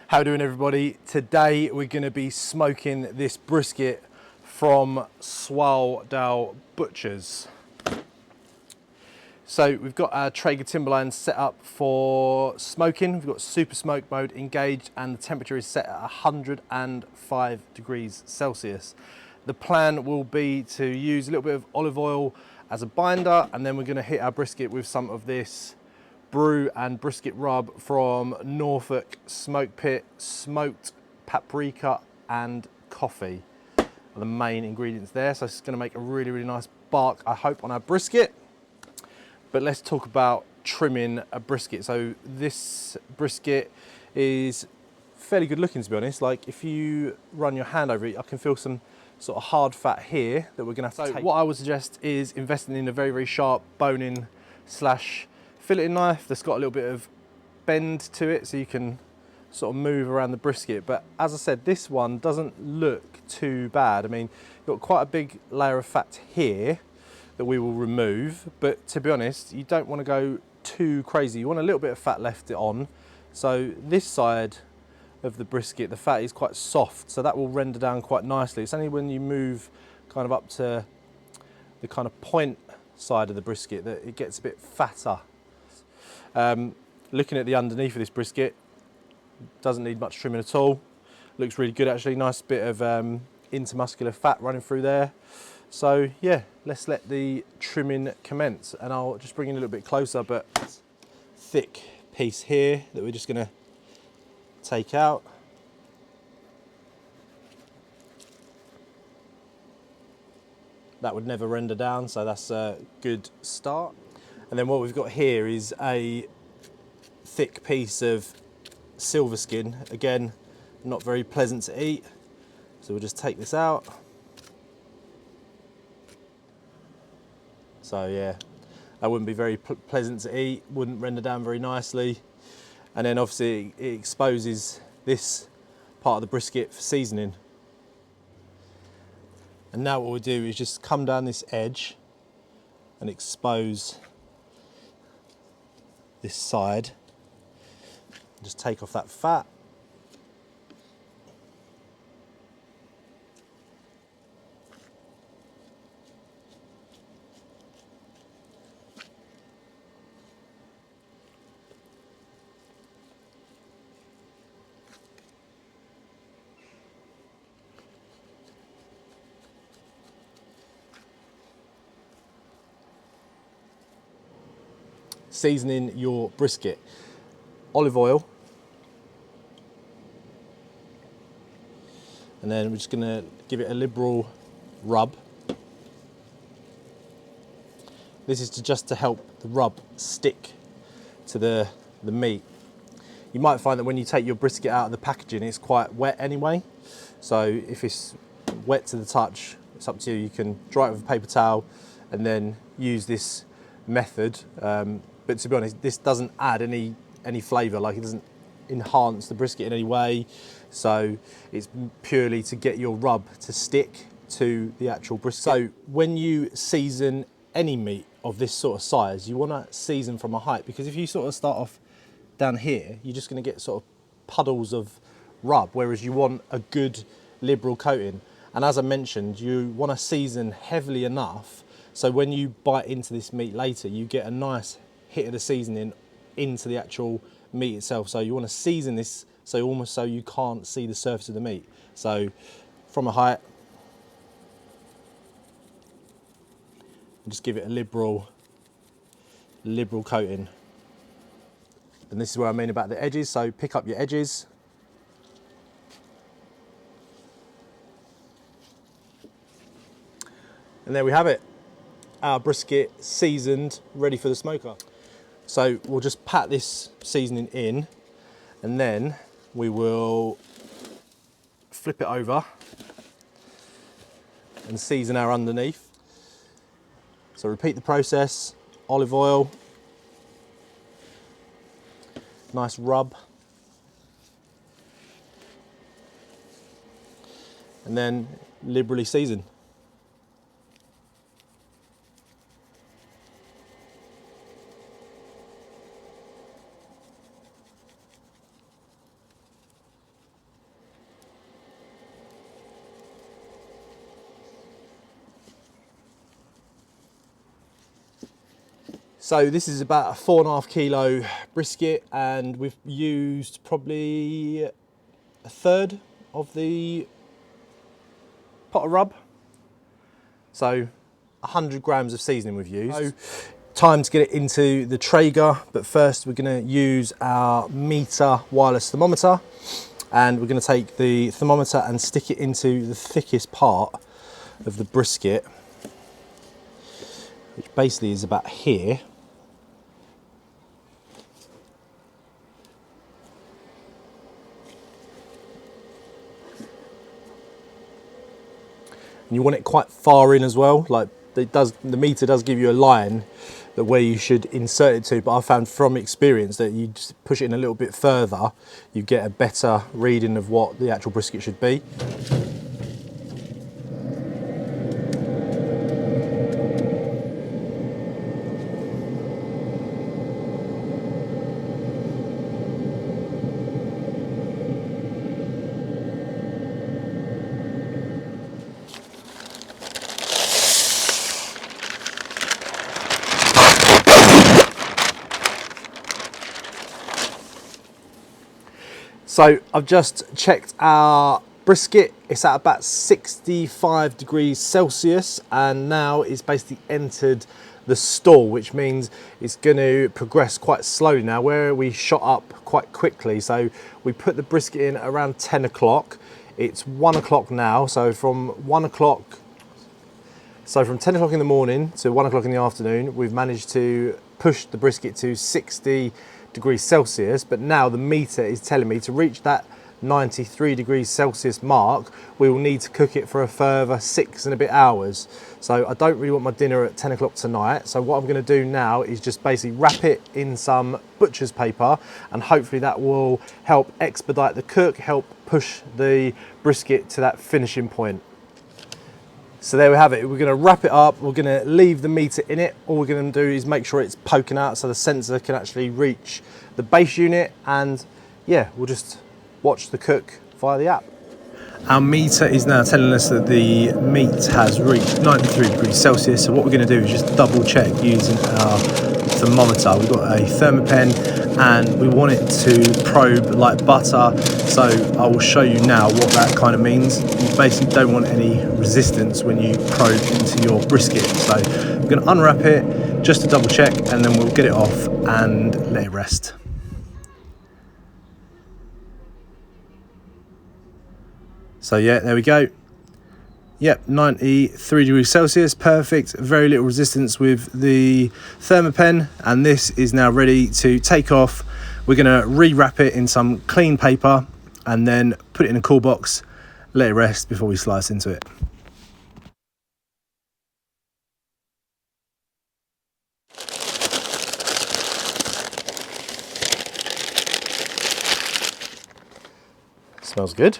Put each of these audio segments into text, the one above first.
How are we doing, everybody? Today we're going to be smoking this brisket from Swaldale Butchers. So we've got our Traeger Timberline set up for smoking. We've got super smoke mode engaged and the temperature is set at 105 degrees Celsius. The plan will be to use a little bit of olive oil as a binder, and then we're going to hit our brisket with some of this brew and brisket rub from Norfolk Smoke Pit. Smoked paprika and coffee are the main ingredients there. So it's going to make a really nice bark, I hope, on our brisket. But let's talk about trimming a brisket. So this brisket is fairly good looking, to be honest. Like, if you run your hand over it, I can feel some sort of hard fat here that we're going to have to take. What I would suggest is investing in a very sharp boning slash filleting knife that's got a little bit of bend to it, so you can sort of move around the brisket. But as I said, this one doesn't look too bad. I mean, you've got quite a big layer of fat here that we will remove, but to be honest, you don't want to go too crazy. You want a little bit of fat left on. So this side of the brisket, the fat is quite soft, so that will render down quite nicely. It's only when you move kind of up to the kind of point side of the brisket that it gets a bit fatter. Looking at the underneath of this brisket, doesn't need much trimming at all. Looks really good, actually. Nice bit of intermuscular fat running through there. So yeah, let's let the trimming commence, and I'll just bring in a little bit closer, but thick piece here that we're just going to take out. That would never render down, so that's a good start. And then what we've got here is a thick piece of silver skin. Again, not very pleasant to eat. So we'll just take this out. So yeah, that wouldn't be very pleasant to eat, wouldn't render down very nicely. And then obviously it exposes this part of the brisket for seasoning. And now what we'll do is just come down this edge and expose this side. Just take off that fat. Seasoning your brisket: olive oil, and then we're just going to give it a liberal rub. This is just to help the rub stick to the meat. You might find that when you take your brisket out of the packaging, it's quite wet anyway. So if it's wet to the touch, it's up to you. You can dry it with a paper towel and then use this method. But to be honest, this doesn't add any flavour. Like, it doesn't enhance the brisket in any way. So it's purely to get your rub to stick to the actual brisket. So when you season any meat of this sort of size, you want to season from a height, because if you sort of start off down here, you're just going to get sort of puddles of rub, whereas you want a good liberal coating. And as I mentioned, you want to season heavily enough so when you bite into this meat later, you get a nice hit of the seasoning into the actual meat itself. So you want to season this so almost so you can't see the surface of the meat. So from a height, just give it a liberal coating. And this is what I mean about the edges. So pick up your edges. And there we have it. Our brisket seasoned, ready for the smoker. So we'll just pat this seasoning in, and then we will flip it over and season our underneath. So repeat the process: olive oil, nice rub, and then liberally season. So this is about a 4.5 kilo brisket, and we've used probably a third of the pot of rub. So 100 grams of seasoning we've used. So, time to get it into the Traeger, but first we're going to use our meter wireless thermometer, and we're going to take the thermometer and stick it into the thickest part of the brisket, which basically is about here. And you want it quite far in as well. Like the meter does give you a line that where you should insert it to, but I found from experience that you just push it in a little bit further, you get a better reading of what the actual brisket should be. So I've just checked our brisket. It's at about 65 degrees Celsius, and now it's basically entered the stall, which means it's going to progress quite slowly now, where we shot up quite quickly. So we put the brisket in around 10 o'clock. It's 1 o'clock now, so from 10 o'clock in the morning to 1 o'clock in the afternoon, we've managed to push the brisket to 60 degrees Celsius, but now the meter is telling me to reach that 93 degrees Celsius mark, we will need to cook it for a further 6 and a bit hours. So I don't really want my dinner at 10 o'clock tonight. So what I'm going to do now is just basically wrap it in some butcher's paper, and hopefully that will help expedite the cook, help push the brisket to that finishing point. So there we have it. We're going to wrap it up. We're going to leave the meter in it. All we're going to do is make sure it's poking out so the sensor can actually reach the base unit, and yeah, we'll just watch the cook via the app. Our meter is now telling us that the meat has reached 93 degrees Celsius. So what we're going to do is just double check using our thermometer. We've got a thermopen and we want it to probe like butter. So I will show you now what that kind of means. You basically don't want any resistance when you probe into your brisket. So we're going to unwrap it just to double check, and then we'll get it off and let it rest. So yeah, there we go. Yep, 93 degrees Celsius, perfect. Very little resistance with the thermopen, and this is now ready to take off. We're gonna rewrap it in some clean paper and then put it in a cool box, let it rest before we slice into it. Smells good.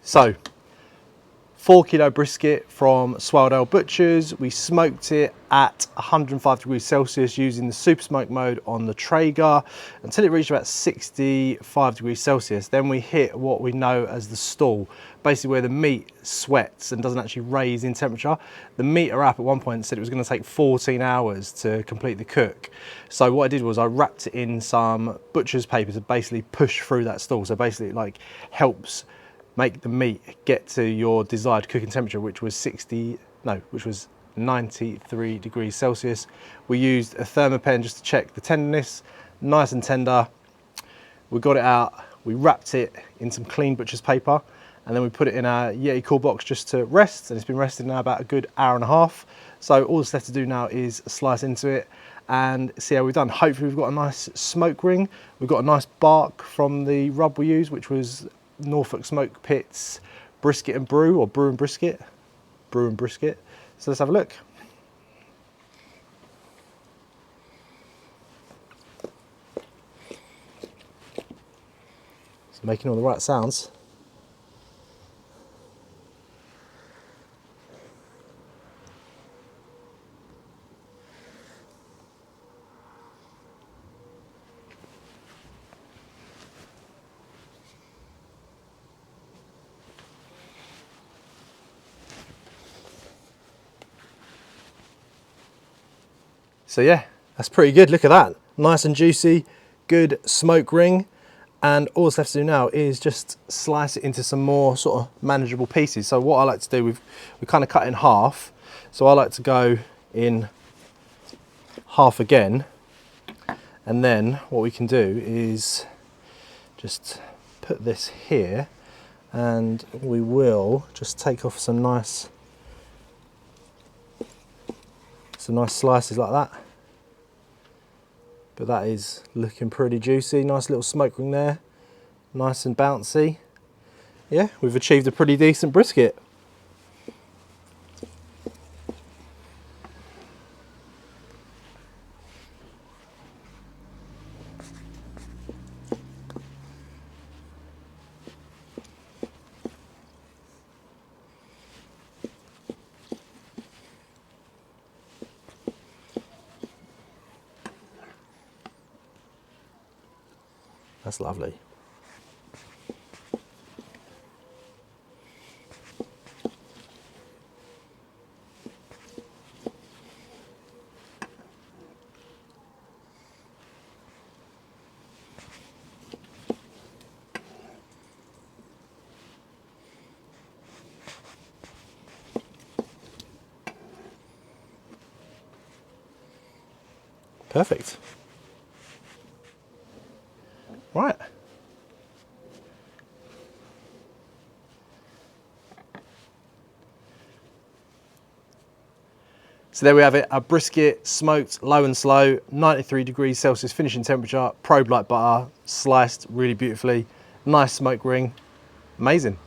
So, 4 kilo brisket from Swaledale Butchers. We smoked it at 105 degrees Celsius using the super smoke mode on the Traeger until it reached about 65 degrees Celsius. Then we hit what we know as the stall, basically where the meat sweats and doesn't actually raise in temperature. The meter app at one point said it was going to take 14 hours to complete the cook. So what I did was I wrapped it in some butcher's paper to basically push through that stall. So basically it like helps make the meat get to your desired cooking temperature, which was 93 degrees Celsius. We used a thermopen just to check the tenderness, nice and tender. We got it out, we wrapped it in some clean butcher's paper, and then we put it in our Yeti cool box just to rest, and it's been resting now about a good hour and a half. So all that's left to do now is slice into it and see how we've done. Hopefully we've got a nice smoke ring. We've got a nice bark from the rub we used, which was Norfolk Smoke Pits Brisket and Brew, or Brew and Brisket. Brew and Brisket. So let's have a look. Making all the right sounds. So yeah, that's pretty good. Look at that. Nice and juicy, good smoke ring. And all that's left to do now is just slice it into some more sort of manageable pieces. So what I like to do, we kind of cut in half. So I like to go in half again. And then what we can do is just put this here, and we will just take off some nice slices like that. But that is looking pretty juicy. Nice little smoke ring there, nice and bouncy. Yeah, we've achieved a pretty decent brisket. That's lovely. Perfect. Right. So there we have it, a brisket smoked low and slow, 93 degrees Celsius finishing temperature, probed like butter, sliced really beautifully, nice smoke ring, amazing.